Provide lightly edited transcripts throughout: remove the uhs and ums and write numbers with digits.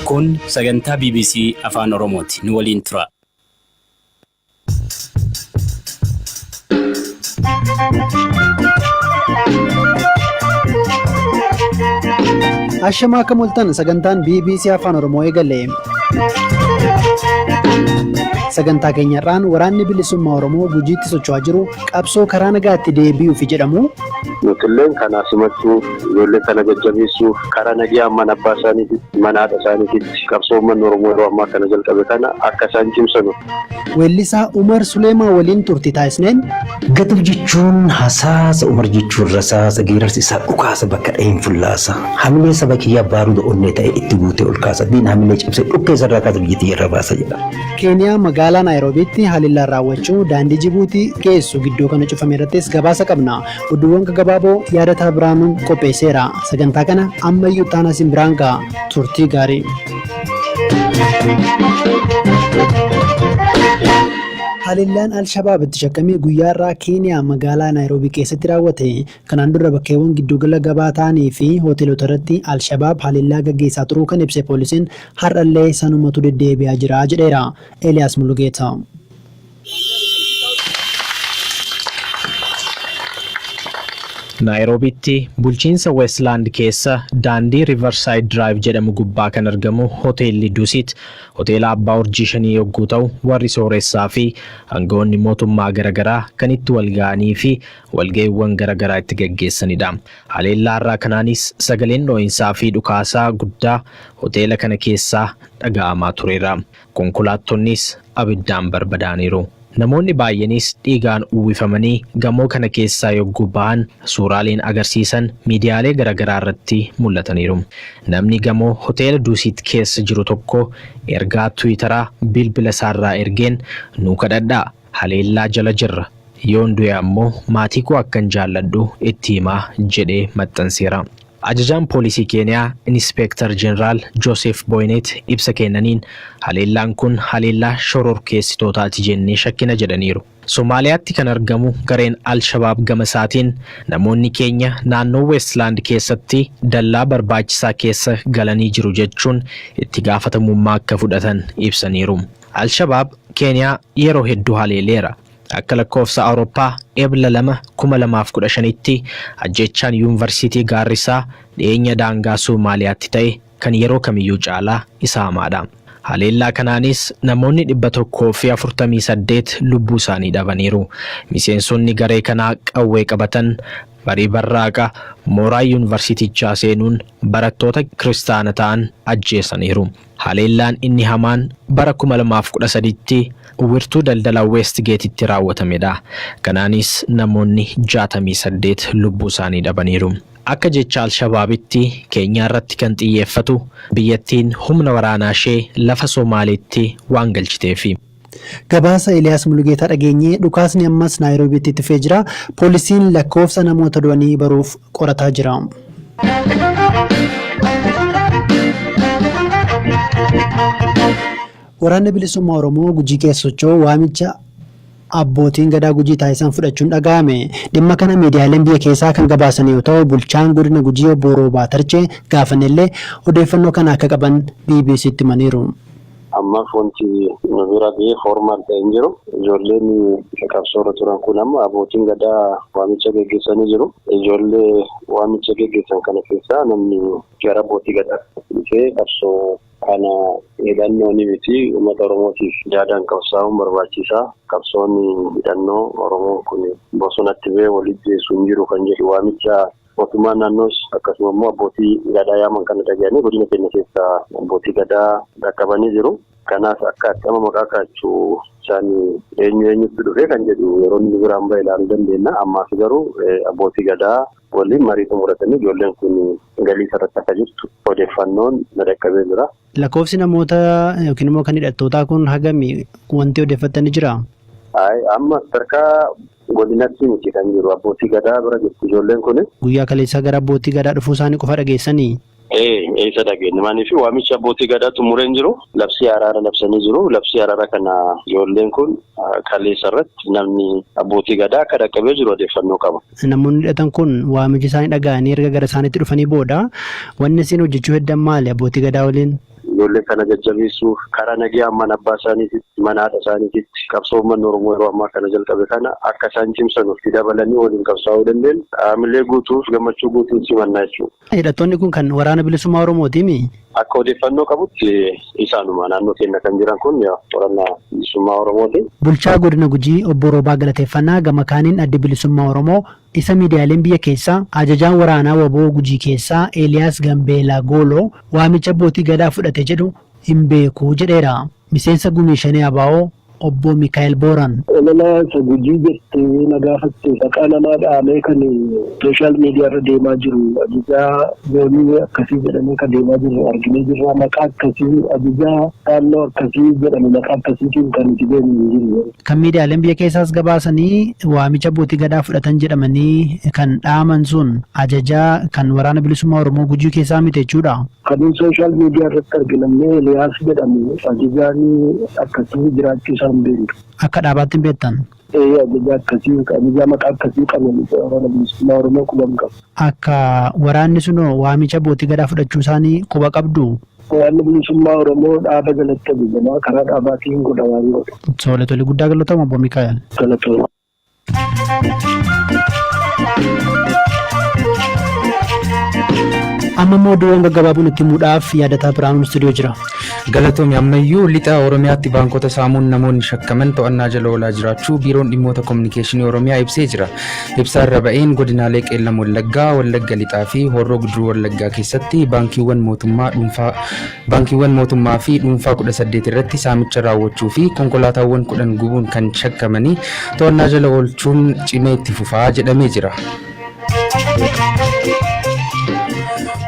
Kun sagantaa BBC afaan Oromooti. Nu waliin tura. Ashama akka mul'atan sagantaan BBC afaan Oromoo eegale. Sagantaa keenyarraan waraanni bilisummaa Oromoo gujiitti socho'aa jiru qabsoo karaa nagaatti deebi'uuf jedhamu. Nutilleen kana simachuuf ijoollee kana jajjabeessuuf karaa nagaa mana abbaa isaaniitti mana haadha isaaniitti qabsoo uummanni Oromoo yeroo ammaa kana jalqabe kana akka isaan cimsanu. Weellisaa Umar Suleemaa waliin turtii taasisneen. Gatuu jechuun hasaasa, Umar jechuun rasaasa, geerarsi isaa dhukaasa bakka dha'een fullaasa. Hamilee saba kiyyaa baaruu onnee ta'e itti guutee ol kaasa. Diin hamilee cimsee dhukkee sarara kaasa biyyattii irra baasa jedha. Keeniyaa magaalaa Naayiroobiitti haliillaan raawwachuu daandii Jibuutii geessu gidduu kana cufame irrattis gabaasa qabna. Oduuwwan gabaaboo yaadataa biraanuun qopheesseera. Sagantaa kana ammayyuu taanaa simbiraan ga'a. Turtii gaarii. Haliillaan Al-Shabaabitti shakkamee guyyaarraa Keeniyaa magaalaa Naayiroobii keessatti raawwate. Kanaan dura bakkeewwan giddugala gabaa ta'anii fi hoteelota irratti Al-Shabaab haliillaa gaggeessaa turuu kan ibse poolisiin har'allee sanumatu deddeebi'aa jira jedheera. Eliyaas Mulugeeta. Naayiroobiitti bulchiinsa Westland keessa daandii Riverside Drive jedhamu gubbaa kan argamu hoteelli Duusit hoteela abbaa urjii 5 yogguu ta'u warri sooressaa fi aangawoonni mootummaa garaagaraa kan itti walga'anii fi walga'iiwwan garaagaraa itti gaggeessanidha. Haleellaa irraa kanaanis sagaleen dhoo'insaa fi dhukaasaa guddaa hoteela kana keessaa dhaga'amaa tureera. Konkolaatonnis abiddaan barbadaaniiru. Namoonni baay'eenis dhiigaan uwwifamanii gamoo kana keessaa yogguu ba'an suuraaleen agarsiisan miidiyaalee garaagaraa irratti mul'ataniiru. Namni gamoo hoteela Duusit keessa jiru tokko ergaa Tiwiitaraa bilbila isaarraa ergeen nu kadhadhaa haleellaa jala jirra. Yoon du'e ammoo maatii koo akkan jaalladhu itti himaa jedhee maxxanseera. Ajajaan poolisii Keeniyaa Inspektar Jeneraal Joseph Boynet ibsa kennaniin haleellaan kun haleellaa shororkeessitootaati jennee shakkina jedhaniiru. Somaaliyaatti kan argamu gareen Al-Shabaab gama isaatiin namoonni keenya naannoo Westland keessatti dallaa barbaachisaa keessa galanii jiru jechuun itti gaafatamummaa akka fudhatan ibsaniiru. Al-Shabaab Keeniyaa yeroo hedduu haleeleera. Akka lakkoofsa Awurooppaa Ebla 2015tti ajjechaan yuunivarsiitii Gaarrisaa dhiyeenya daangaa Somaaliyaatti ta'e kan yeroo kamiyyuu caalaa isa hamaadha. Haleellaa kanaanis namoonni 148 lubbuu isaanii dhabaniiru. Miseensonni garee kanaa qawwee qabatan barii barraaqa mooraa yuunivarsiitichaa seenuun barattoota kiristaana ta'an ajjeesaniiru. Haleellaan inni hamaan bara 2013tti wirtuu daldala Westgate'itti raawwatamedha. Kanaanis namoonni 68 lubbuu isaanii dhabaniiru. Akka jecha Al-Shabaabitti Keenyaa irratti kan xiyyeeffatu biyyattiin humna waraanaa ishee lafa Somaaliitti waan galchiteefi. Gabaasa Eliyaas Mulugeetaa dhageenyee dhukaasni ammas Naayiroobiitti itti jira. Poolisiin lakkoofsa namoota du'anii baruuf qorataa jira. Waraanni bilisummaa Oromoo Gujii keessa socho'u waamicha abbootiin gadaa Gujii taasisan fudhachuun dhaga'ame. Dhimma kana miidiyaaleen biyya keessaa kan gabaasan yoo ta'u bulchaan godina Gujii obbo Roobaa Tarchee gaafanillee odeeffannoo kana akka qaban BBC'tti himaniiru. Amma fonti nu bira ga'ee formaal ta'een jiru. Ijoolleen qabsoorra turan kun amma abbootiin gadaa waamicha gaggeessanii jiru. Ijoollee waamicha gaggeessan kana keessaa namni gara abbootii gadaa dhufee qabsoo kana hidhannoo ni miti uummata Oromootiif yaadaan qabsaa'uun barbaachisaa. Qabsoonni hidhannoo Oromoo kun bosonatti ba'ee walitti geessuun jiru kan jedhu waamicha mootummaan naannoos akkasuma immoo abbootii gadaa yaaman kana dhaga'anii godina keenya keessaa abbootii gadaa dhaqqabanii jiru. Kanaaf akka akkama maqaa kaachuu isaanii eenyutti dhufe kan jedhu yeroo inni biraan ba'e ilaaluu dandeenya. Ammaaf garuu abbootii gadaa waliin marii xumuratanii ijoolleen kun galii irratti akka jirtu odeeffannoon na dhaqqabee jira. Lakkoofsi namoota yookiin immoo kan hidhattootaa kun hagami wanti odeeffatanii jira? Amma sadarkaa godinatti miti kan jiru abbootii gadaa bira jirtu ijoolleen kun. Guyyaa kaleessaa gara abbootii gadaa dhufuu isaanii qofa dhageessanii? Eessa dhageenya maaniif waamicha abbootii gadaa xumureen jiru labsii araara labsanii jiru. Labsii araara kana ijoolleen kun kaleessa irratti namni abbootii gadaa akka dhaqqabee jiru odeeffannoo qaba. Namoonni hidhatan kun waamicha isaanii dhaga'anii erga gara isaaniitti dhufanii booda wanni isin hojjechuu heddan maali abbootii gadaa waliin? ijoollee kana jajjabeessuuf karaa nagaa mana abbaa isaaniititti mana haadha isaaniititti qabsoo uummanni Oromoo yeroo ammaa kana jalqabe kana akka isaan cimsanuuf dabalanii waliin qabsaa'uu dandeenyu haamilee guutuuf gammachuu guutuun simannaa jechuudha. Hidhattoonni kun kan waraana bilisummaa Oromootiimi? Akka odeeffannoo qabutti isaanuma naannoo keenya kan jiran kun waraana bilisummaa Oromooti. Bulchaa godina Gujii obbo Roobaa galateeffannaa gama kaaniin adda bilisummaa Oromoo isa miidiyaaleen biyya keessaa ajajaan waraanaa waboo Gujii keessaa Eeliyaas Gambeelaa Gooloo waamicha abbootii gadaa fudhate jedhu hin beeku jedheera. Miseensa gumii shanee abaa'oo obbo Mikaa'el Booran. Ololaa isa Gujii jettee nagaafatte dhaqaa namaa dhaamee kan sooshaal miidiyaa irra deemaa jiru ajajaa zoonii akkasii jedhamee kan deemaa jiru arginee jirra. Maqaa akkasii ajajaa naannoo akkasii jedhame maqaa akkasiitiin kan itti deemu jiru. Kan miidiyaaleen biyya keessaas gabaasanii waamicha abbootii gadaa fudhatan jedhamanii kan dhaaman sun ajajaa kan waraana bilisummaa Oromoo Gujii keessaa miti jechuudha. Kan sooshaal miidiyaa irratti arginamne Eeliyaas jedhamu ajajaan akkasii jiraachuu isaa hin beeku. Akka dhaabaatti hin beektan? Ajajaa akkasii ajajaa maqaa akkasii qaban waraana bilisummaa Oromoo quba hin qabu. Akka waraanni sunoo waamicha abbootii gadaa fudhachuu isaanii quba qabdu? Waraanni bilisummaa Oromoo dhaaba jalatti ajajamaa karaa dhaabaatiin godhamaa jiru. Tole guddaa galatoomaa obbo Mikaa'el. Galatoomaa. Amma immoo oduuwwan gaggabaaboon itti himuudhaaf yaadataa Biraanuu Istuudiyoo jira. Galatoomii ammayyuu lixa Oromiyaatti baankota saamuun namoonni shakkaman to'annaa jala oolaa jiraachuu biiroon dhimmoota kominikeeshinii Oromiyaa ibsee jira. Ibsa irra ba'een godinaalee Qeellam Wallaggaa, Wallagga Lixaa fi Horroo Guduruu Wallaggaa keessatti baankiiwwan mootummaa fi dhuunfaa 18 irratti saamicha raawwachuu fi konkolaataawwan 10 gubuun kan shakkamanii to'annaa jala oolchuun cimee itti fufaa jedhamee jira.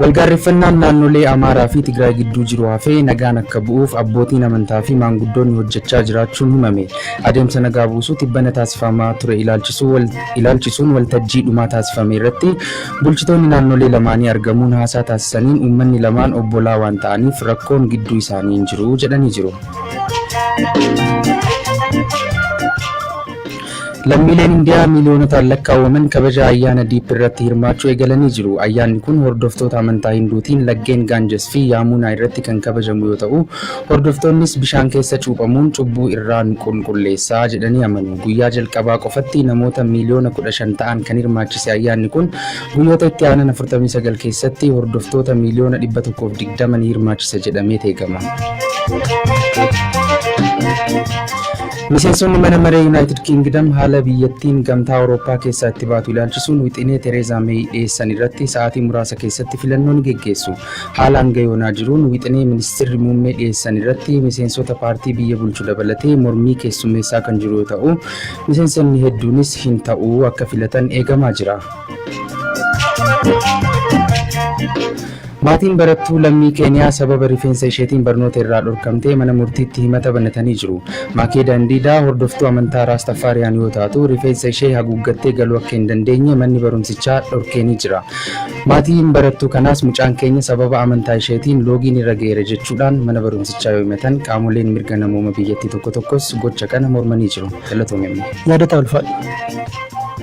Walgaarreffannaan naannolee Amaaraa fi Tigraay gidduu jiru hafee nagaan akka bu'uuf abbootiin amantaa fi maanguddoonni hojjechaa jiraachuun himame. Adeemsa nagaa buusuu tibbana taasifamaa ture ilaalchisuun waltajjii dhumaa taasifame irratti bulchitoonni naannolee lamaanii argamuun haasaa taasisaniin uummanni lamaan obbolaa waan ta'aniif rakkoon gidduu isaanii hin jiru jedhanii jiru. Lammiileen Indiyaa miiliyoonotaan lakkaawwaman kabaja ayyaana diip irratti hirmaachuu eegalanii jiru. Ayyaanni kun hordoftoota amantaa Hinduutiin laggeen Gaanjas fi Yaamunaa irratti kan kabajamu yoo ta'u, hordoftoonnis bishaan keessa cuuphamuun cubbuu irraa qulqulleessaa jedhanii amanu. Guyyaa jalqabaa qofatti namoota miiliyoona 15 ta'an kan hirmaachise ayyaanni kun guyyoota itti aanan 49 keessatti hordoftoota miiliyoona 120 ni hirmaachisa jedhamee eegama. Miseensonni mana maree Yuunaayitid Kingdom haala biyyattiin gamtaa Awurooppaa keessaa itti baatu ilaalchisuun wixinee Tereezaa Meey dhiyeessan irratti sa'aatii muraasa keessatti filannoo ni geggeessu. Haalaan gayoonaa jiruun wixinee ministeerri muummee dhiyeessan irratti miseensota paartii biyya bulchu dabalatee mormii keessummeessaa kan jiru yoo ta'u, miseensonni hedduunis hin ta'uu akka filatan eegamaa jira. Maatiin barattuu lammii Keeniyaa sababa rifeensa isheetiin barnoota irraa dhorkamtee mana murtiitti himata banatanii jiru. Maakee Daandiidaa hordoftuu amantaa Raastafaariyaan yoo taatu rifeensa ishee haguuggattee galuu akka hin dandeenye manni barumsichaa dhorkeenii jira. Maatiin barattuu kanaas mucaan keenya sababa amantaa isheetiin loogiin irra ga'eera jechuudhaan mana barumsichaa yoo himatan qaamoleen mirga namooma biyyattii tokko tokkos gocha kana mormanii jiru. Galatoomii. Yaadata ulfaadhu.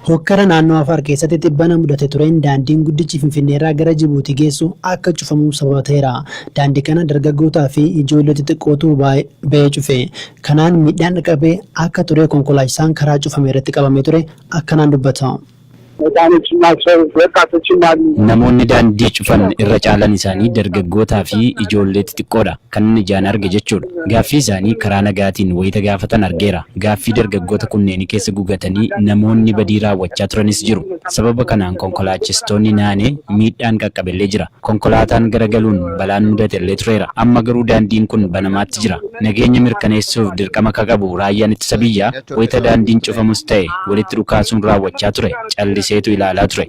Hokkara naannoo Afaar keessatti dhibbana mudate tureen daandiin guddichi Finfinneerraa gara Jibuutii geessu akka cufamu sababa ta'eera. Daandii kana dargaggootaa fi ijoollee xixiqqootu ba'ee cufe. Kanaan miidhaan dhaqqabee akka ture konkolaachisaan karaa cufame irratti qabamee ture akkanaan dubbata. Namoonni daandii cufan irra caalan isaanii dargaggootaa fi ijoollee xixiqqoodha. Kan inni ijaan arge jechuudha. Gaaffii isaanii karaa nagaatiin wayita gaafatan argeera. Gaaffii dargaggoota kunneen keessa gugatanii namoonni badii raawwachaa turanis jiru. Sababa kanaan konkolaachistoonni naanee miidhaan qaqqabellee jira. Konkolaataan garagaluun balaan mudatellee tureera. Amma garuu daandiin kun banamaatti jira. Nageenya mirkaneessuuf dirqama akka qabu raayyaan ittisa biyyaa wayita daandiin cufamus ta'e walitti dhukaasuun raawwachaa ture. Calliseetu ilaalaa ture.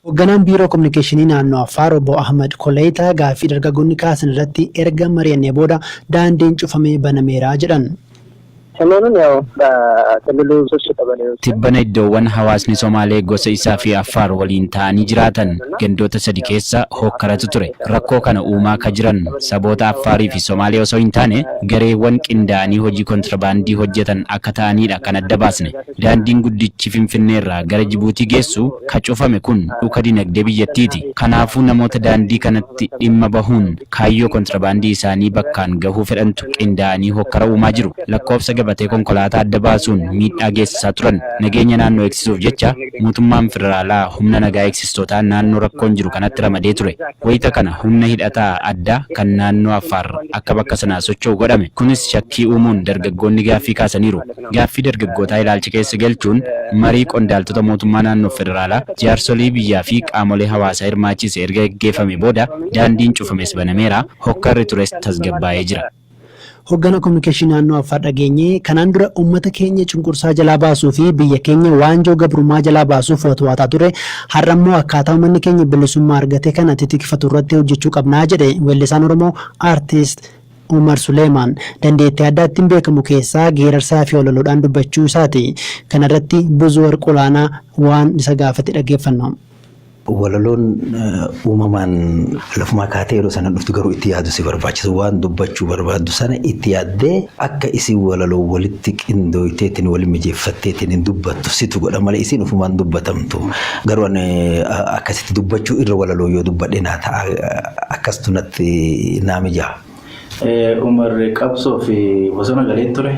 Hoogganaan biiroo kominikeeshinii naannoo Afaar obbo Ahmad Koleetaa gaaffii dargaggoonni kaasan irratti erga mari'annee booda daandiin cufamee banameera jedhan. ሰሞኑን ያው በክልሉ ሶስት ቀበሌዎች Tibbana iddoowwan hawaasni Somaalee gosa isaa fi Affaar waliin ta'anii jiraatan gandoota sadi keessa hokkaratu ture. Rakkoo kana uumaa ka jiran saboota Affaarii fi Somaalee osoo hin taane gareewwan qindaa'anii hojii kontirbaandii hojjetan akka ta'anidha kan adda baasne. Daandiin guddichi Finfinneerraa gara Jibuutii geessu ka cufame kun dhuka dinagdee biyyattiiti. Kanaafuu namoota daandii kanatti dhimma bahuun kaayyoo kontirbaandii isaanii bakkaan gahuu fedhantu qindaa'anii hokkara uumaa jiru. Lakkoofsa gabatee konkolaataa adda baasuun miidhaa geessisaa turan. Nageenya naannoo eegsisuuf jecha mootummaan federaalaa humna nagaa eegsistootaa naannoo rakkoon jiru kanatti ramadee ture. Wayita kana humna hidhataa addaa kan naannoo Affaar akka bakka sanaa socho'u godhame. Kunis shakkii uumuun dargaggoonni gaaffii kaasaniiru. Gaaffii dargaggootaa ilaalcha keessa galchuun marii qondaaltota mootummaa naannoo federaalaa jaarsolii biyyaa fi qaamolee hawaasaa hirmaachise erga gaggeeffame booda daandiin cufames banameera. Hokkarri tures tasgabbaa'ee jira. Hoggana kominikeeshinii naannoo Affaar dhageenye kanaan dura uummata keenya cunqursaa jalaa baasuu fi biyya keenya waanjoo gabrummaa jalaa baasuuf watwaataa ture. Har'a immoo akkaataa uummanni keenya bilisummaa argate kana titikfatu irratti hojjechuu qabnaa jedhe weellisaan Oromoo aartist Umar Suleemaan. Dandeettii addaa ittiin beekamu keessaa geerarsaa fi ololoodhaan dubbachuu isaati. Kana irratti Buzuu Warqolaanaa waan isa gaafate dhaggeeffanna. Walaloon uumamaan lafumaa kaatee yeroo sana dhuftu garuu itti yaadu si barbaachisu waan dubbachuu barbaaddu sana itti yaaddee akka isin walaloo walitti qindooyteetiin wal mijeeffatteetiin hin dubbattu situ godha malee isin ufumaan dubbatamtu garuu akkasitti dubbachuu irra walaloo yoo dubbadhe naa ta'a akkastu natti naa mija'a. Umar qabsoo fi bosona galee ture.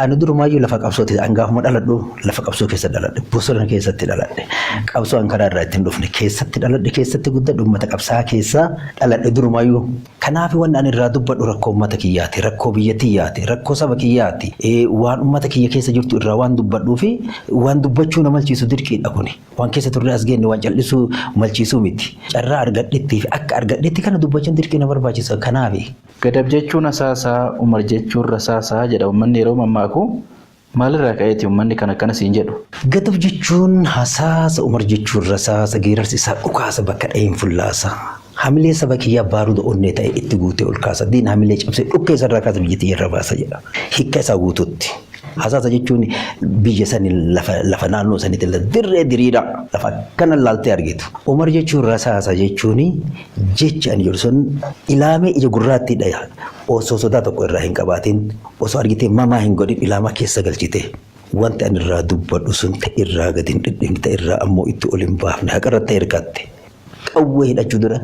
Ani durumaayyuu lafa qabsooti angaafuma dhaladhu lafa qabsoo keessa dhaladhe bosona keessatti dhaladhe qabsoo an karaa irraa ittiin dhufne keessatti dhaladhe keessatti guddadhe uummata qabsaa keessaa dhaladhe durumaayyuu kanaaf waan ani irraa dubbadhu rakkoo uummata kiyyaati rakkoo biyya tiyyaati rakkoo saba kiyyaati waan uummata kiyya keessa jirtu irraa waan dubbadhuu fi waan dubbachuu na malchiisu dirqiidha kuni waan keessa turre as geenne waan callisuu malchiisuu miti carraa argadhetti fi akka argadhetti kana dubbachuun dirqii na barbaachisa kanaafi. Gadab jechuun asaasaa Umar jechuun rasaasaa jedha uummanni yeroo mammaaku maalirraa ka'eeti uummanni kan akkana siin jedhu. Gadab jechuun hasaasa Umar jechuun rasaasa geerarsi isaa dhukaasa bakka dha'een fullaasa. Hamilee saba kiyyaa baaruuda onnee ta'e itti guutee ol kaasa diin hamilee cabsee dhukkee isarraa kaasa biyyattii irra baasa jedha. Hiikka isaa guutuutti. Hasaasa jechuun biyya sanii lafa naannoo saniitti dirree diriidha lafa akkana laaltee argitu. Umar jechuun rasaasa jechuun jecha ani jedhu sun ilaamee ija gurraatti dhaya osoo sodaa tokko irraa hin qabaatiin osoo argitee mamaa hin godhin ilaamaa keessa galchite. Wanti ani irraa dubbadhu sun ta'e irraa gadi hin dhidhimne ta'e irraa ammoo itti ol hin baafne haqarratti hirkatte. Qawwee hidhachuu dura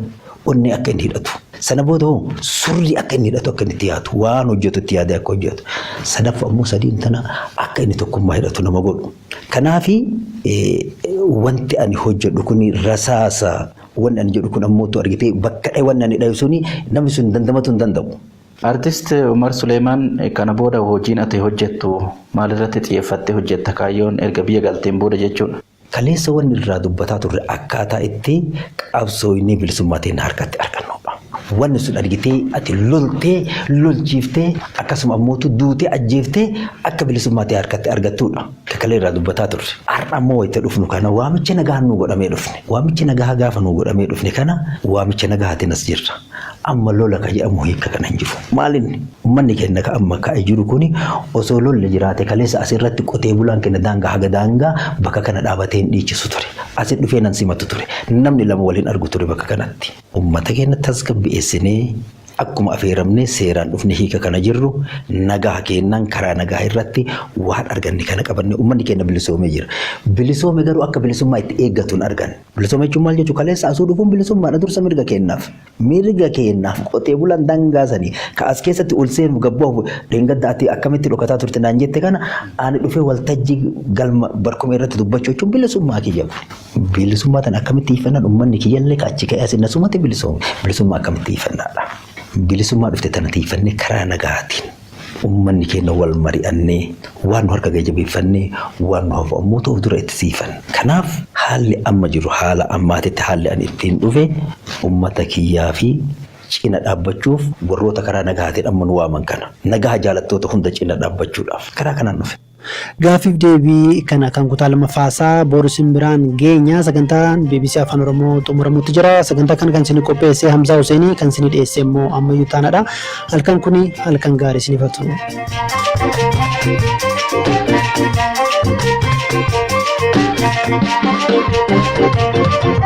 onni akka inni hidhatu. Sana booda surri akka inni hidhatu akka inni itti yaadu waan hojjetu itti yaadee akka hojjetu. Sadaffaa ammoo sadiin tana akka inni tokkummaa hidhatu nama godhu. Kanaafi wanti ani hojjedhu kun rasaasa wanni ani jedhu kun ammoo argitee bakka dha'e wanni ani dhayu suni namni sun dandamatu hin danda'u. Artist Umar Suleemaan kana booda hojiin ati hojjettu maalirratti xiyyeeffattee hojjetta kaayyoon erga biyya galteen booda jechuudha. Kaleessa wanni irraa dubbataa turre akkaataa itti qabsooyinii bilisummaatiin harkatti argannudha. Wanni sun argitee ati loltee lolchiiftee akkasuma ammoo duutee ajjeeftee akka bilisummaatii harkatti argattudha. Kakalee irraa dubbataa turre. Har'a ammoo wayita dhufnu kana waamicha nagaa nu godhamee dhufne. Waamicha nagaa gaafa nu godhamee dhufne kana waamicha nagaatiin as jirra. Amma lola ka jedhamu hiikka kana hin jiru. Maalinni uummanni keenya ka amma ka'ee jiru kuni osoo lolli jiraate kaleessa asirratti qotee bulaan keenya daangaa haga daangaa bakka kana dhaabatee hin dhiichisu ture. Asin dhufee nan simatu ture. Namni lama waliin argu ture bakka kanatti. Uummata keenya tasgabbeessinee akkuma afeeramne seeraan dhufne hiika kana jirru nagaa keennan karaa nagaa irratti waan arganne kana qabanne uummanni keenya bilisoomee jira. Bilisoome garuu akka bilisummaa itti eeggatuun argan. Bilisoome jechuun maal jechuun kaleessa asuu dhufuun bilisummaadha dursa mirga keennaaf. Mirga keennaaf qotee bulaan dangaasanii ka as keessatti ol seenu gabboof deengadda ati akkamitti dhokataa turte naan jette kana ani dhufee waltajjii galma barkumee irratti dubbachuu jechuun bilisummaa kiyya. Bilisummaa tan akkamitti ifannaan uummanni kiyyallee ka achi ka'ee asin asumatti bilisoome. Bilisummaa akkamitti ifannaadha. Bilisummaa dhufte tana tiifannee karaa nagaatiin uummanni keenya wal mari'annee waan nu harka jabeeffannee waan nu hafu ammoo ta'u dura itti siifan. Kanaaf haalli amma jiru haala ammaatitti haalli ani ittiin dhufe uummata kiyyaa fi cina dhaabbachuuf warroota karaa nagaatiin amma nu waaman kana nagaa jaalattoota hunda cina dhaabbachuudhaaf karaa kanaan dhufe. Gaafiif deebii kana kan kutaa lammaffaasaa Boorisin biraan geenya sagantaan BBC Afaan Oromoo xumuramutti jira. Sagantaa kana kan isin qopheesse Hamzaa Huseenii kan isin dhiyeesse immoo Ammayyuu Taanaadha. Halkan kuni halkan gaarii isiniif haa ta'u. Thank you.